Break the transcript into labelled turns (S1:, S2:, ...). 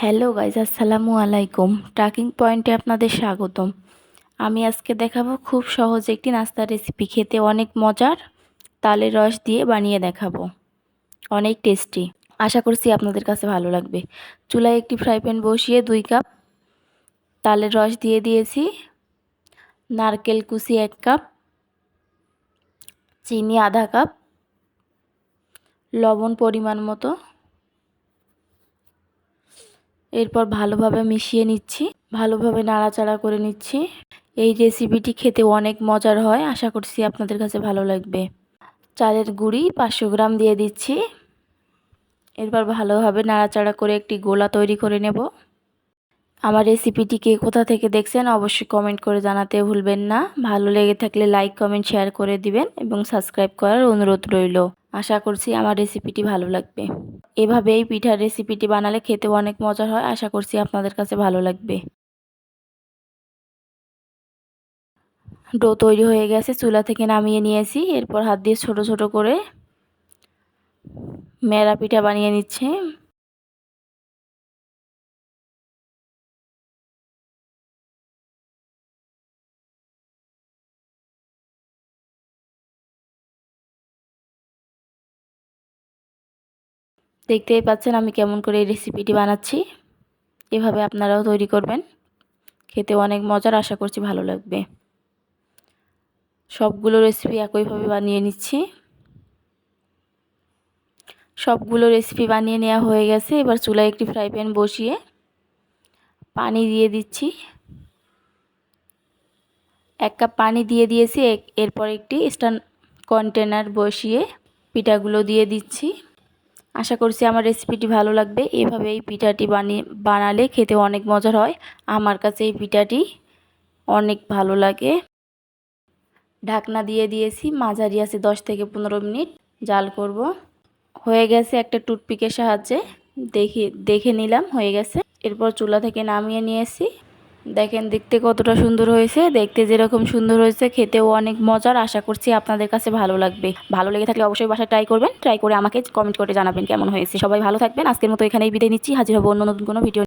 S1: Hello guys, আসসালামু আলাইকুম। Trucking পয়েন্টে আপনাদের স্বাগতম। আমি আজকে দেখাবো খুব সহজ একটি নাস্তার রেসিপি, খেতে অনেক মজার। তালের রস দিয়ে বানিয়ে দেখাবো, অনেক টেস্টি। আশা করছি আপনাদের কাছে ভালো লাগবে। চুলায় একটি ফ্রাই প্যান বসিয়ে 2 কাপ তালের রস দিয়ে দিয়েছি, নারকেল কুচি 1 কাপ, চিনি আধা কাপ, লবণ পরিমাণ মতো। এরপর ভালোভাবে মিশিয়ে নিচ্ছি, ভালোভাবে নাড়াচাড়া করে নিচ্ছি। এই রেসিপিটি খেতে অনেক মজার হয়, আশা করছি আপনাদের কাছে ভালো লাগবে। চালের গুঁড়ি 500 গ্রাম দিয়ে দিচ্ছি। এরপর ভালোভাবে নাড়াচাড়া করে একটি গোলা তৈরি করে নেব। আমার রেসিপিটি কে কোথা থেকে দেখছেন অবশ্যই কমেন্ট করে জানাতে ভুলবেন না। ভালো লেগে থাকলে লাইক কমেন্ট শেয়ার করে দিবেন এবং সাবস্ক্রাইব করার অনুরোধ রইল। আশা করছি আমার রেসিপিটি ভালো লাগবে। এভাবেই পিঠার রেসিপিটি বানালে খেতে অনেক মজার হয়, আশা করছি আপনাদের কাছে ভালো লাগবে। ডো তৈরি হয়ে গেছে, চুলা থেকে নামিয়ে নিয়েছি। এরপর হাত দিয়ে ছোট ছোট করে মেরা পিঠা বানিয়ে নিচ্ছে। দেখতেই পাচ্ছেন আমি কেমন করে এই রেসিপিটি বানাচ্ছি। এভাবে আপনারাও তৈরি করবেন, খেতে অনেক মজার, আশা করছি ভালো লাগবে। সবগুলো রেসিপি একইভাবে বানিয়ে নিচ্ছি। সবগুলো রেসিপি বানিয়ে নেওয়া হয়ে গেছে। এবার চুলায় একটি ফ্রাই প্যান বসিয়ে পানি দিয়ে দিচ্ছি। 1 কাপ পানি দিয়ে দিয়েছি। এরপর একটি স্ট্যান্ড কন্টেনার বসিয়ে পিঠাগুলো দিয়ে দিচ্ছি। আশা করছি আমার রেসিপিটি ভালো লাগবে। এভাবে এই পিঠাটি বানালে খেতে অনেক মজার হয়। আমার কাছে এই পিঠাটি অনেক ভালো লাগে। ঢাকনা দিয়ে দিয়েছি, মাঝারি আছে 10 থেকে 15 মিনিট জাল করব। হয়ে গেছে, একটা টুথপিকের সাহায্যে দেখে নিলাম হয়ে গেছে। এরপর চুলা থেকে নামিয়ে নিয়েছি। দেখেন দেখতে কতটা সুন্দর হয়েছে। দেখতে যেরকম সুন্দর হয়েছে, খেতেও অনেক মজার। আশা করছি আপনাদের কাছে ভালো লাগবে। ভালো লেগে থাকলে অবশ্যই বাসায় ট্রাই করবেন। ট্রাই করে আমাকে কমেন্ট করে জানাবেন কেমন হয়েছে। সবাই ভালো থাকবেন। আজকের মতো এখানেই বিদায় নিচ্ছি। হাজির হব অন্য নতুন কোনো ভিডিও।